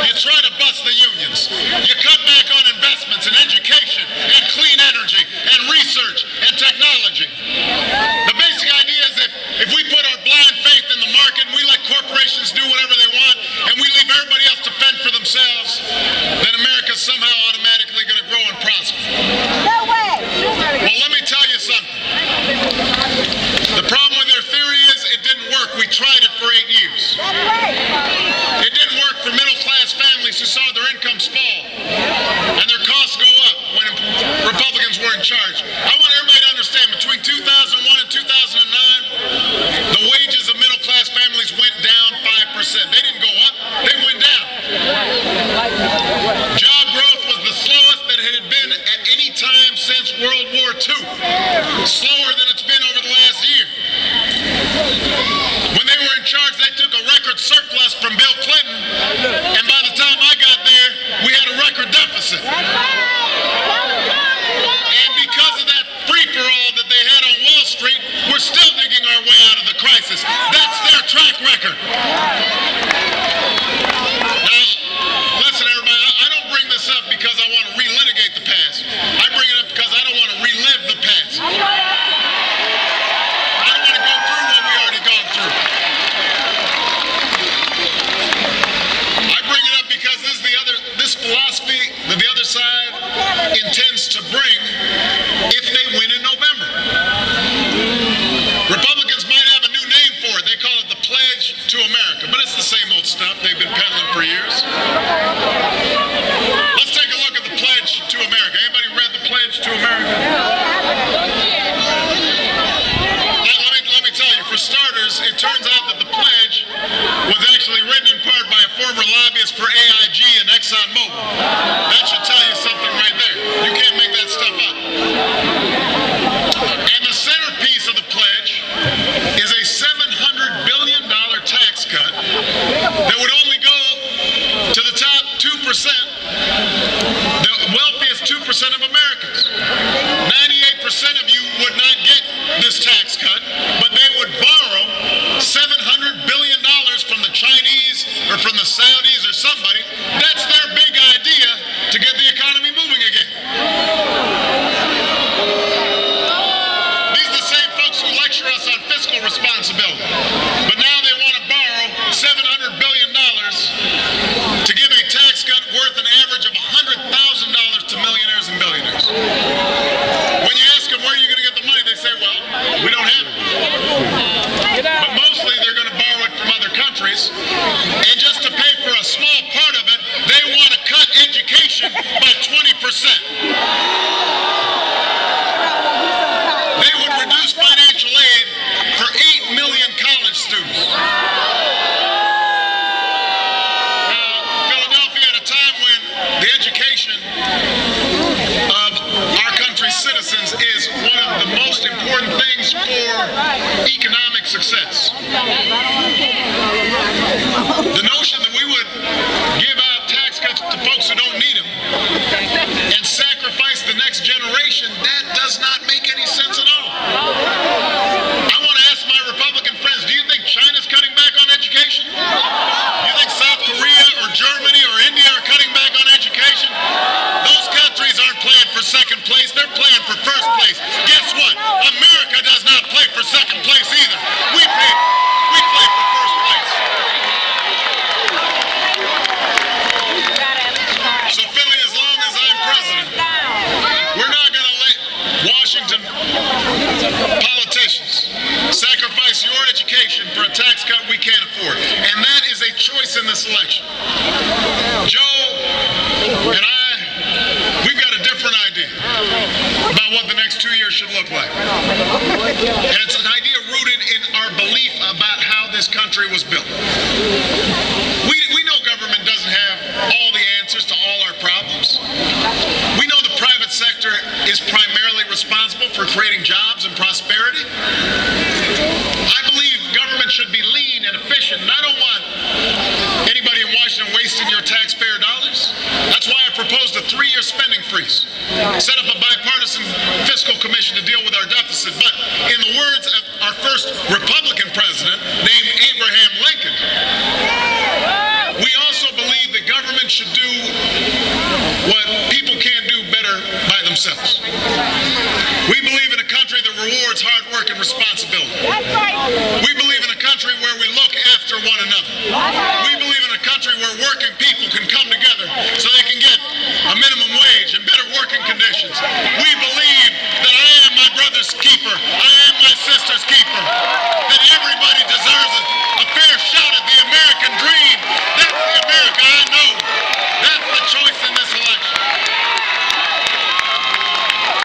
You try to bust the unions. You cut back on investments in education and clean energy and research and technology. The basic idea is that if we put our blind faith in the market and we let corporations do whatever they want and we leave everybody else to fend for themselves, then America's somehow automatically going to grow and prosper. No way! Well, let me tell you something. The problem with their theory is it didn't work. We tried it for 8 years. That's right! It didn't work for middle-class families who saw their incomes fall and their costs go up when Republicans were in charge. I want everybody to understand, between 2001 and 2009, the wages of middle-class families went down 5%. They didn't go up, they went down. Job growth was the slowest that it had been at any time since World War II. Slower than it's been over the last year. When they were in charge, they took a record surplus from Bill Clinton, and by the time I got there, we had a record deficit. And because of that free-for-all that they had on Wall Street, we're still digging our way out of the crisis. That's their track record. Now, listen, everybody, I don't bring this up because I want to relitigate the past. I bring it up because I don't want to relive the past. I don't want to go through what we already gone through. I bring it up because this philosophy that the other side intends to bring if they win in November. Republicans might have a new name for it. They call it the Pledge to America, but it's the same old stuff they've been peddling for years. Let's take a look at the Pledge to America. Anybody read the Pledge to America? Let me tell you, for starters, it turns out that the pledge was actually written in part by a former lobbyist for AIG and ExxonMobil. That should tell you something right there. You can't make that stuff up. And the centerpiece of the pledge is a $700 billion tax cut that would only go to the top 2%, the wealthiest 2% of Americans. 98% of you would not get this tax cut, but they would borrow $700 billion from the Chinese or from the Saudis or somebody. That's their big idea to get the economy moving again. These are the same folks who lecture us on fiscal responsibility, but now they want to borrow $700 billion to give a tax cut worth an average of $100,000 to millionaires and billionaires. When you ask them where are you going to get the money, they say, well, we don't have it. But mostly they're going to borrow it from other countries, and just to pay for a small part of it, they want to cut education by 20%. They would reduce financial aid for 8 million college students. The education of our country's citizens is one of the most important things for economic success. The notion that we would give out tax cuts to folks who don't need them and sacrifice the next generation, that does not make any sense at all. I want to ask my Republican friends, do you think China's cutting back on education? Do you think South Korea or Germany or India are cutting back on education? Those countries aren't playing for second place, they're playing for first place. Guess what? America does not play for second place either. We play for first place. So Philly, as long as I'm president, we're not going to let Washington politicians sacrifice your education for a tax cut we can't afford. And that is a choice in this election. Joe and I, we've got a different idea about what the next 2 years should look like. And it's an idea rooted in our belief about how this country was built. We know government doesn't have all the answers to all our problems. We know the private sector is primarily responsible for creating jobs and prosperity. I believe government should be lean and efficient, and I don't want anybody in Washington wasting your taxpayer dollars. That's why I proposed a 3-year spending freeze. Set up a bipartisan fiscal commission to deal with our deficit. But in the words of our first Republican president, named Abraham Lincoln, we also believe that government where we look after one another. We believe in a country where working people can come together so they can get a minimum wage and better working conditions. We believe that I am my brother's keeper. I am my sister's